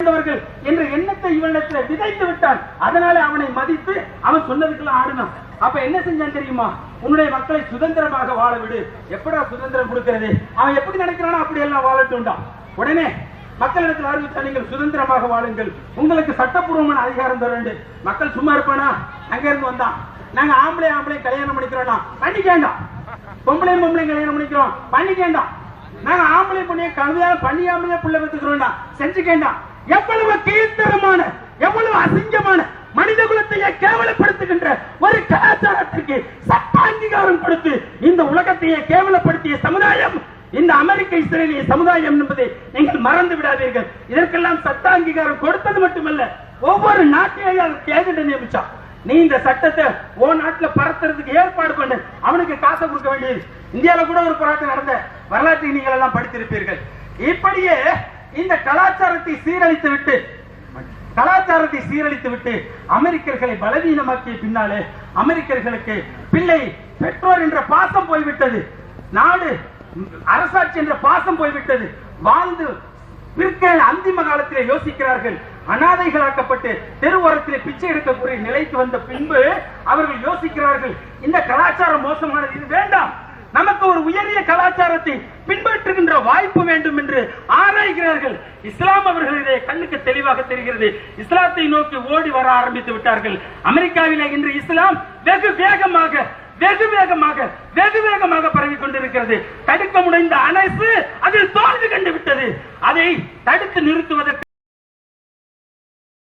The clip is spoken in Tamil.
சேர்ந்தவர்கள் என்ற எண்ணத்தை இவனிடத்தில் விதைத்து விட்டான். அதனால அவனை மதித்து அவன் சொன்னதுக்கெல்லாம் ஆடினான். அப்ப என்ன செஞ்சான் தெரியுமா? உன்னுடைய மக்களை சுதந்திரமாக வாழ விடு. எப்படா சுதந்திரம் கொடுக்கிறது? அவன் எப்படி நினைக்கிறானோ அப்படி எல்லாம் வாழட்டும்டான். உடனே மக்களிடத்தில் அறிவித்தா, நீங்கள் சுதந்திரமாக வாழுங்கள், உங்களுக்கு சட்டப்பூர்வமான அதிகாரம் தர வேண்டும். மக்கள் சும்மா இருப்பானா? அங்க இருந்து வந்தான், நாங்க ஆம்பளை கல்யாணம் பண்ணிக்கிறோம், பண்ணிக்கேண்டாம். பொம்பளையும் கல்யாணம் பண்ணிக்கிறோம், பண்ணிக்கேண்டாம். நாங்க ஆம்பளை பண்ணிய கல்வியால பண்ணியாமலே புள்ள பெற்றுக்கிறோம், செஞ்சுக்கேண்டாம். எவ்வளவு கீழ்த்தரமான, எவ்வளவு அசிங்கமான, மனித குலத்தையே கேவலப்படுத்துகின்ற ஒரு கலாச்சாரத்திற்கு சட்ட அங்கீகாரம் கொடுத்து இந்த உலகத்தையே கேவலப்படுத்திய சமுதாயம் இந்த அமெரிக்க இஸ்ரேலிய சமுதாயம் என்பதை நீங்கள் மறந்து விடாதீர்கள். இதற்கெல்லாம் சட்ட அங்கீகாரம் கொடுத்தது மட்டுமல்ல, ஒவ்வொரு நாட்டையும் அதற்கு ஏஜென்ட் நியமிச்சான். நீ இந்த சட்டத்தை ஓ நாட்டில் பரத்துறதுக்கு ஏற்பாடு பண்ணு, அவனுக்கு காசை கொடுக்க வேண்டியது. இந்தியாவில் கூட ஒரு போராட்டம் நடந்த வரலாற்றை நீங்கள் எல்லாம் படித்திருப்பீர்கள். இப்படியே இந்த கலாச்சாரத்தை சீரழித்து விட்டு அமெரிக்கர்களை பலவீனமாக்கிய பின்னாலே அமெரிக்கர்களுக்கு பிள்ளை பெற்றோர் என்ற பாசம் போய்விட்டது, நாடு அரசாட்சி என்ற பாசம் போய்விட்டது. வாழ்ந்து அந்திம காலத்திலே யோசிக்கிறார்கள். அனாதைகளாக்கப்பட்டு தெருவோரத்திலே பிச்சை எடுக்கக்கூடிய நிலைக்கு வந்த பின்பு அவர்கள் யோசிக்கிறார்கள், இந்த கலாச்சாரம் மோசமானது, இது வேண்டாம், நமக்கு ஒரு உயரிய கலாச்சாரத்தை பின்பற்றுகின்ற வாய்ப்பு வேண்டும் என்று ஆராய்கிறார்கள். இஸ்லாம் அவர்களுடைய கண்ணுக்கு தெளிவாக தெரிகிறது. இஸ்லாத்தை நோக்கி ஓடி வர ஆரம்பித்து விட்டார்கள். அமெரிக்காவிலே இன்று இஸ்லாம் வெகு வேகமாக பரவிக் கொண்டிருக்கிறது. தடுக்க முடிந்த அரசு அதில் தோல்வி கண்டு விட்டது. அதை தடுத்து நிறுத்துவதற்கு